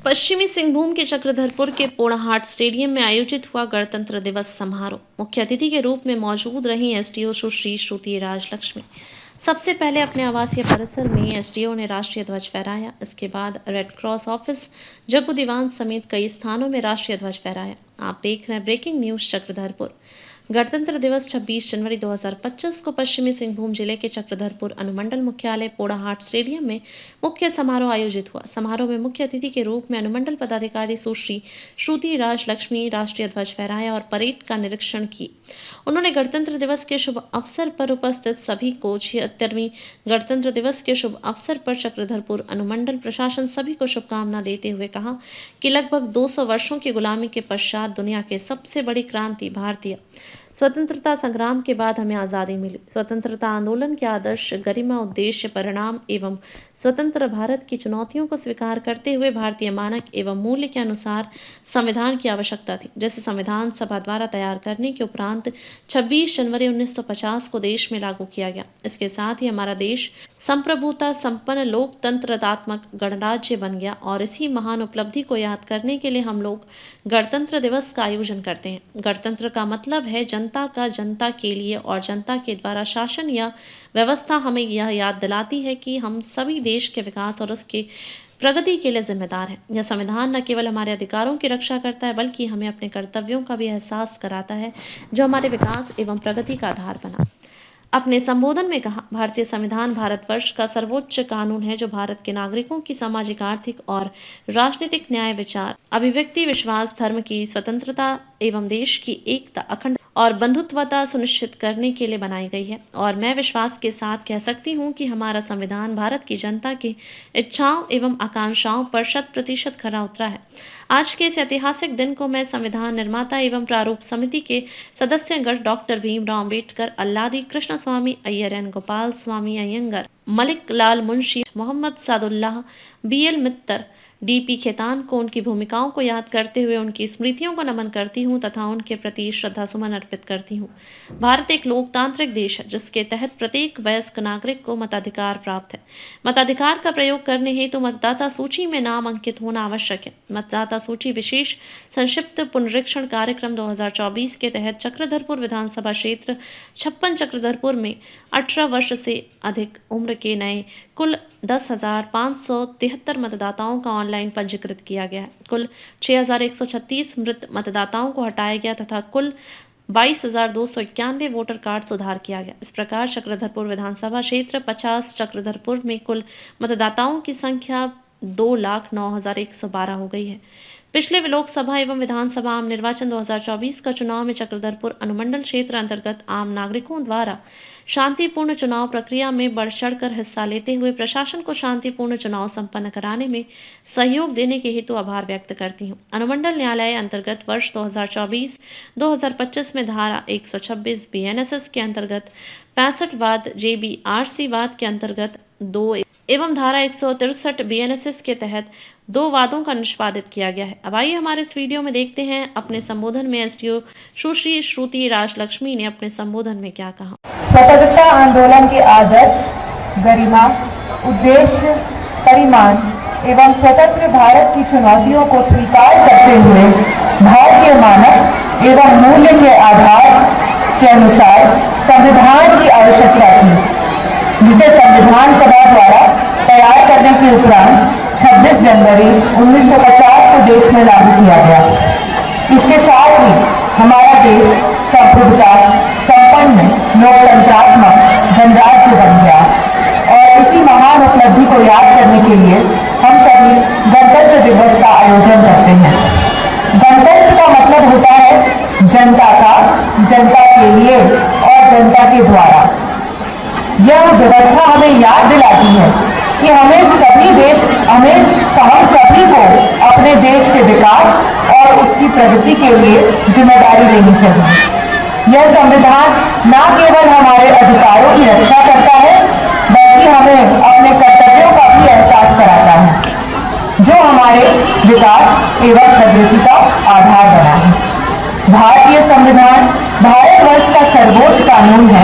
पश्चिमी सिंहभूम के चक्रधरपुर के पोड़ाहाट स्टेडियम में आयोजित हुआ गणतंत्र दिवस समारोह। मुख्य अतिथि के रूप में मौजूद रही एसडीओ सुश्री श्रुति राजलक्ष्मी। सबसे पहले अपने आवासीय परिसर में एसडीओ ने राष्ट्रीय ध्वज फहराया। इसके बाद रेड क्रॉस ऑफिस, जग्गू दीवान समेत कई स्थानों में राष्ट्रीय ध्वज फहराया। आप देख रहे हैं ब्रेकिंग न्यूज चक्रधरपुर। गणतंत्र दिवस 26 जनवरी 2025 को पश्चिमी सिंहभूम जिले के चक्रधरपुर अनुमंडल मुख्यालय पोड़ाहाट स्टेडियम में मुख्य समारोह आयोजित हुआ। समारोह में मुख्य अतिथि के रूप में अनुमंडल पदाधिकारी सुश्री श्रुति राजलक्ष्मी राष्ट्रीय ध्वज फहराया और परेड का निरीक्षण की। उन्होंने गणतंत्र दिवस के शुभ अवसर पर उपस्थित सभी को 76वीं गणतंत्र दिवस के शुभ अवसर पर चक्रधरपुर अनुमंडल प्रशासन सभी को शुभकामना देते हुए कहा कि लगभग 200 वर्षों की गुलामी के पश्चात दुनिया के सबसे बड़ी क्रांति भारतीय स्वतंत्रता संग्राम के बाद हमें आज़ादी मिली। स्वतंत्रता आंदोलन के आदर्श, गरिमा, उद्देश्य, परिणाम एवं स्वतंत्र भारत की चुनौतियों को स्वीकार करते हुए भारतीय मानक एवं मूल्य के अनुसार संविधान की आवश्यकता थी, जिसे संविधान सभा द्वारा तैयार करने के उपरांत 26 जनवरी 1950 को देश में लागू किया गया। इसके साथ ही हमारा देश संप्रभुता संपन्न लोकतंत्रात्मक गणराज्य बन गया और इसी महान उपलब्धि को याद करने के लिए हम लोग गणतंत्र दिवस का आयोजन करते हैं। गणतंत्र का मतलब है जनता का, जनता के लिए और जनता के द्वारा शासन या व्यवस्था हमें यह याद दिलाती है कि हम सभी देश के विकास और उसके प्रगति के लिए जिम्मेदार हैं। यह संविधान न केवल हमारे अधिकारों की रक्षा करता है बल्कि हमें अपने कर्तव्यों का भी एहसास कराता है, जो हमारे विकास एवं प्रगति का आधार बना। अपने संबोधन में कहा, भारतीय संविधान भारतवर्ष का सर्वोच्च कानून है जो भारत के नागरिकों की सामाजिक, आर्थिक और राजनीतिक न्याय, विचार, अभिव्यक्ति, विश्वास, धर्म की स्वतंत्रता एवं देश की एकता, अखंड और बंधुत्वता सुनिश्चित करने के लिए बनाई गई है। और मैं विश्वास के साथ कह सकती हूँ कि हमारा संविधान भारत की जनता की इच्छाओं एवं आकांक्षाओं पर 100% खरा उतरा है। आज के इस ऐतिहासिक दिन को मैं संविधान निर्माता एवं प्रारूप समिति के सदस्यगण डॉक्टर भीमराव अम्बेडकर, अल्लादी कृष्ण स्वामी अय्यर, एन गोपाल स्वामी अयंगर, मलिक लाल मुंशी, मोहम्मद सादुल्लाह, BL मित्तर, DP खेतान को उनकी भूमिकाओं को याद करते हुए उनकी स्मृतियों को नमन करती हूँ तथा उनके प्रति श्रद्धा सुमन अर्पित करती हूँ। भारत एक लोकतांत्रिक देश है जिसके तहत प्रत्येक वयस्क नागरिक को मताधिकार प्राप्त है। मताधिकार का प्रयोग करने हेतु मतदाता सूची में नाम अंकित होना आवश्यक है। मतदाता सूची विशेष संक्षिप्त पुनरीक्षण कार्यक्रम 2024 के तहत चक्रधरपुर विधानसभा क्षेत्र 56 चक्रधरपुर में 18 वर्ष से अधिक उम्र के नए कुल 10,573 मतदाताओं का ऑनलाइन पंजीकृत किया गया है। कुल 6,136 मृत मतदाताओं को हटाया गया तथा कुल 22,291 वोटर कार्ड सुधार किया गया। इस प्रकार चक्रधरपुर विधानसभा क्षेत्र 50 चक्रधरपुर में कुल मतदाताओं की संख्या 2,09,112 हो गई है। पिछले लोकसभा एवं विधानसभा आम निर्वाचन 2024 का चुनाव में चक्रधरपुर अनुमंडल क्षेत्र अंतर्गत आम नागरिकों द्वारा शांतिपूर्ण चुनाव प्रक्रिया में बढ़ चढ़कर हिस्सा लेते हुए प्रशासन को शांतिपूर्ण चुनाव संपन्न कराने में सहयोग देने के हेतु आभार व्यक्त करती हूँ। अनुमंडल न्यायालय अंतर्गत वर्ष 2024-2025 में धारा 126 BNSS के अंतर्गत 65 वाद, JBRC वाद के अंतर्गत 2 एवं धारा 163 BNSS के तहत 2 वादों का निष्पादित किया गया है। अब आइए हमारे इस वीडियो में देखते हैं अपने संबोधन में एसडीओ सुश्री श्रुति राजलक्ष्मी ने अपने संबोधन में क्या कहा। स्वतंत्रता आंदोलन के आदर्श, गरिमा, उद्देश्य, परिमाण एवं स्वतंत्र भारत की चुनौतियों को स्वीकार करते हुए भारतीय मानक एवं मूल्य के आधार के अनुसार संविधान की आवश्यकता थी, जिसे संविधान सभा द्वारा तैयार करने के उपरांत 26 जनवरी 1950 को देश में लागू किया गया। इसके साथ ही हमारा देश संप्रभुता संपन्न लोकतंत्रात्मक गणराज्य बन गया और इसी महान उपलब्धि को याद करने के लिए हम सभी गणतंत्र दिवस का आयोजन करते हैं। गणतंत्र का मतलब होता है जनता का, जनता के लिए और जनता के द्वारा। यह व्यवस्था हमें याद दिलाती है कि हम सभी को अपने देश के विकास और उसकी प्रगति के लिए जिम्मेदारी लेनी चाहिए। यह संविधान न केवल हमारे अधिकारों की रक्षा करता है बल्कि हमें अपने कर्तव्यों का भी एहसास कराता है, जो हमारे विकास एवं प्रगति का आधार बना है। भारतीय संविधान भारतवर्ष का सर्वोच्च कानून है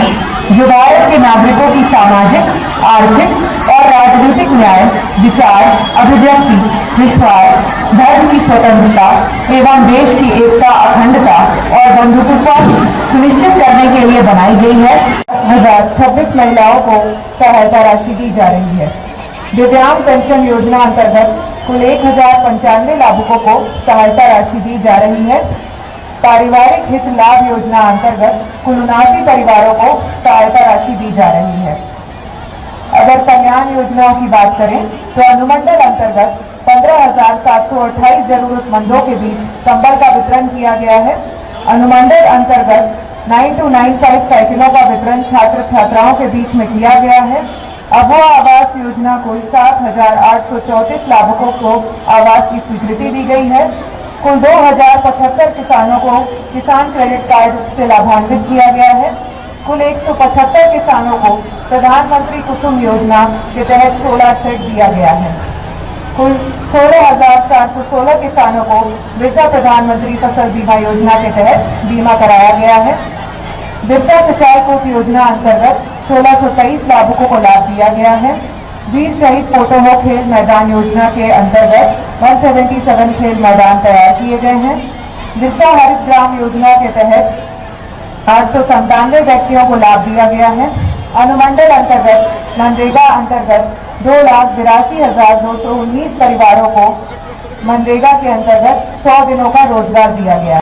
जो भारत के नागरिकों की सामाजिक, आर्थिक और राजनीतिक न्याय, विचार, अभिव्यक्ति, विश्वास, धर्म की स्वतंत्रता एवं देश की एकता, अखंडता और बंधुत्व सुनिश्चित करने के लिए बनाई गई है। 26 महिलाओं को सहायता राशि दी जा रही है। दिव्यांग पेंशन योजना अंतर्गत कुल 1095 लाभुकों को सहायता राशि दी जा रही है। पारिवारिक हित लाभ योजना अंतर्गत कुल 79 परिवारों को सहायता राशि दी जा रही है। अगर कल्याण योजनाओं की बात करें तो अनुमंडल अंतर्गत 15,728 जरूरतमंदों के बीच कंबल का वितरण किया गया है। अनुमंडल अंतर्गत 9295 साइकिलों का वितरण छात्र छात्राओं के बीच में किया गया है। अभय आवास योजना कुल 7,834 लाभुकों को आवास की स्वीकृति दी गई है। कुल 2,075 किसानों को किसान क्रेडिट कार्ड से लाभान्वित किया गया है। कुल 175 किसानों को प्रधानमंत्री कुसुम योजना के तहत सोलर सेट दिया गया है। कुल 16,416 किसानों को बिरसा प्रधानमंत्री फसल बीमा योजना के तहत बीमा कराया गया है। बिरसा सिंचाई कूप योजना अंतर्गत 1623 लाभुकों को लाभ दिया गया है। वीर शहीद पोटोहो खेल मैदान योजना के अंतर्गत 177 खेल मैदान तैयार किए गए हैं। बिरसा हरित ग्राम योजना के तहत 897 व्यक्तियों को लाभ दिया गया है। अनुमंडल अंतर्गत मनरेगा अंतर्गत 2,82,219 परिवारों को मनरेगा के अंतर्गत 100 दिनों का रोजगार दिया गया।